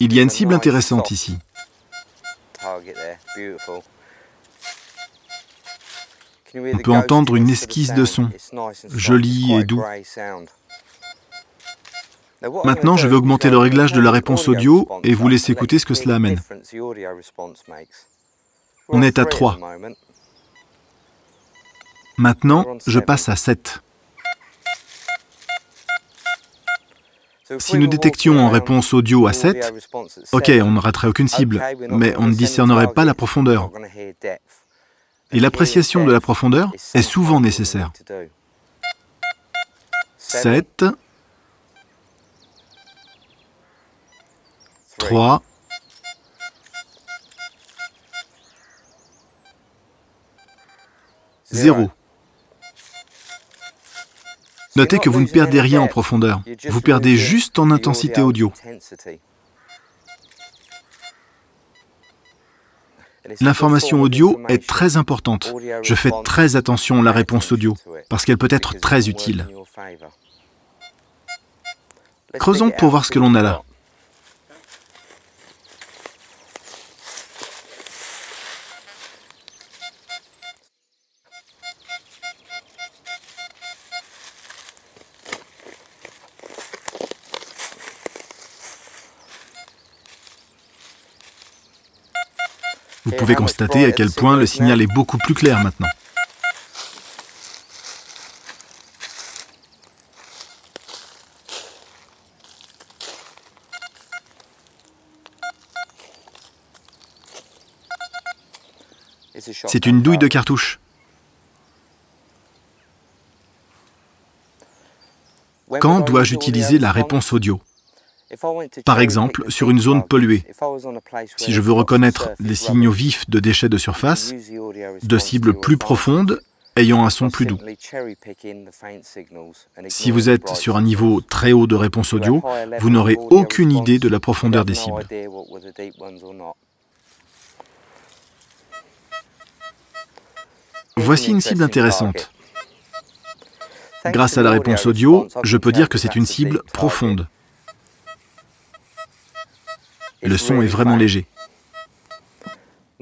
Il y a une cible intéressante ici. On peut entendre une esquisse de son, joli et doux. Maintenant, je vais augmenter le réglage de la réponse audio et vous laisser écouter ce que cela amène. On est à 3. Maintenant, je passe à 7. Si nous détections en réponse audio à 7, ok, on ne raterait aucune cible, mais on ne discernerait pas la profondeur. Et l'appréciation de la profondeur est souvent nécessaire. 7, 3, 0. Notez que vous ne perdez rien en profondeur, vous perdez juste en intensité audio. L'information audio est très importante. Je fais très attention à la réponse audio, parce qu'elle peut être très utile. Creusons pour voir ce que l'on a là. Vous pouvez constater à quel point le signal est beaucoup plus clair maintenant. C'est une douille de cartouche. Quand dois-je utiliser la réponse audio ? Par exemple, sur une zone polluée. Si je veux reconnaître les signaux vifs de déchets de surface, de cibles plus profondes, ayant un son plus doux. Si vous êtes sur un niveau très haut de réponse audio, vous n'aurez aucune idée de la profondeur des cibles. Voici une cible intéressante. Grâce à la réponse audio, je peux dire que c'est une cible profonde. Le son est vraiment léger.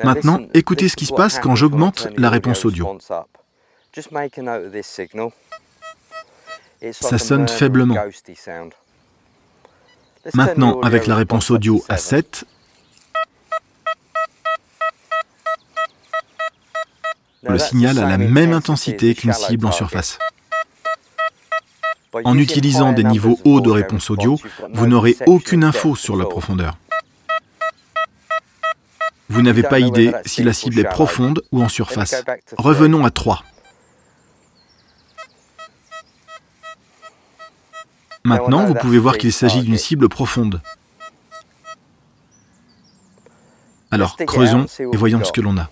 Maintenant, écoutez ce qui se passe quand j'augmente la réponse audio. Ça sonne faiblement. Maintenant, avec la réponse audio à 7, le signal a la même intensité qu'une cible en surface. En utilisant des niveaux hauts de réponse audio, vous n'aurez aucune info sur la profondeur. Vous n'avez pas idée si la cible est profonde ou en surface. Revenons à 3. Maintenant, vous pouvez voir qu'il s'agit d'une cible profonde. Alors, creusons et voyons ce que l'on a.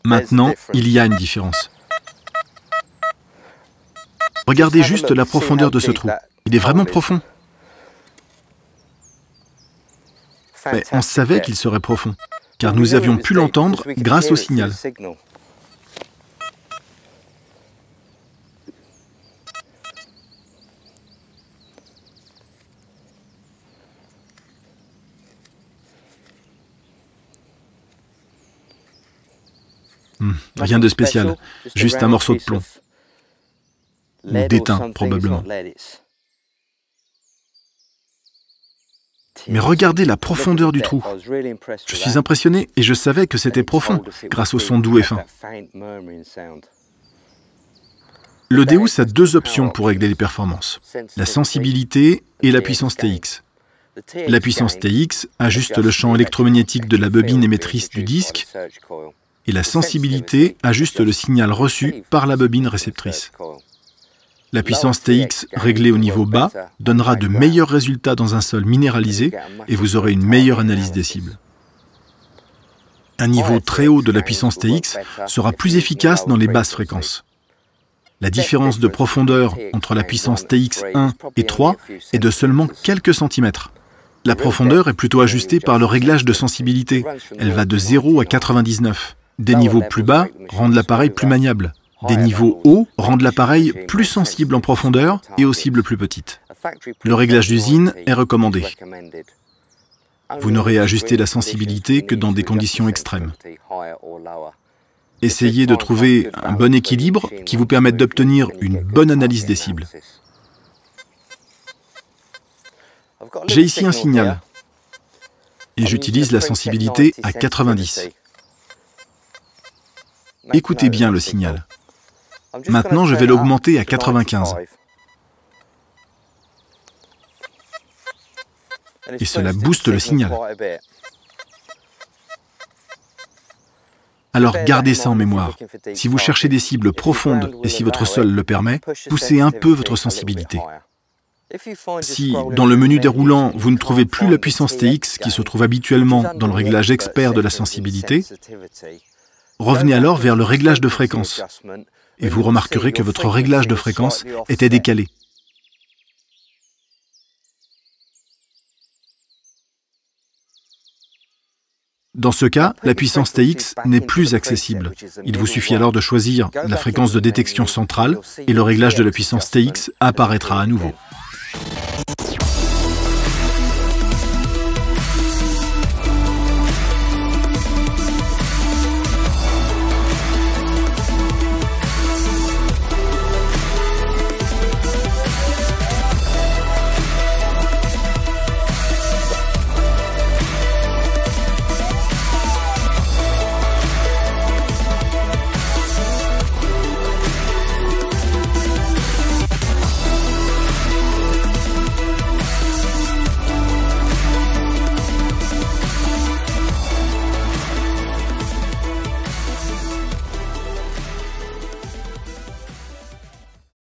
Maintenant, il y a une différence. Regardez juste la profondeur de ce trou. Il est vraiment profond. Mais on savait qu'il serait profond, car nous avions pu l'entendre grâce au signal. Rien de spécial, juste un morceau de plomb. Ou d'étain, probablement. Mais regardez la profondeur du trou. Je suis impressionné et je savais que c'était profond grâce au son doux et fin. Le Deus a deux options pour régler les performances, la sensibilité et la puissance TX. La puissance TX ajuste le champ électromagnétique de la bobine émettrice du disque et la sensibilité ajuste le signal reçu par la bobine réceptrice. La puissance TX réglée au niveau bas donnera de meilleurs résultats dans un sol minéralisé et vous aurez une meilleure analyse des cibles. Un niveau très haut de la puissance TX sera plus efficace dans les basses fréquences. La différence de profondeur entre la puissance TX1 et 3 est de seulement quelques centimètres. La profondeur est plutôt ajustée par le réglage de sensibilité. Elle va de 0 à 99. Des niveaux plus bas rendent l'appareil plus maniable. Des niveaux hauts rendent l'appareil plus sensible en profondeur et aux cibles plus petites. Le réglage d'usine est recommandé. Vous n'aurez à ajuster la sensibilité que dans des conditions extrêmes. Essayez de trouver un bon équilibre qui vous permette d'obtenir une bonne analyse des cibles. J'ai ici un signal et j'utilise la sensibilité à 90. Écoutez bien le signal. Maintenant, je vais l'augmenter à 95. Et cela booste le signal. Alors gardez ça en mémoire. Si vous cherchez des cibles profondes et si votre sol le permet, poussez un peu votre sensibilité. Si, dans le menu déroulant, vous ne trouvez plus la puissance TX qui se trouve habituellement dans le réglage expert de la sensibilité, revenez alors vers le réglage de fréquence et vous remarquerez que votre réglage de fréquence était décalé. Dans ce cas, la puissance TX n'est plus accessible. Il vous suffit alors de choisir la fréquence de détection centrale et le réglage de la puissance TX apparaîtra à nouveau.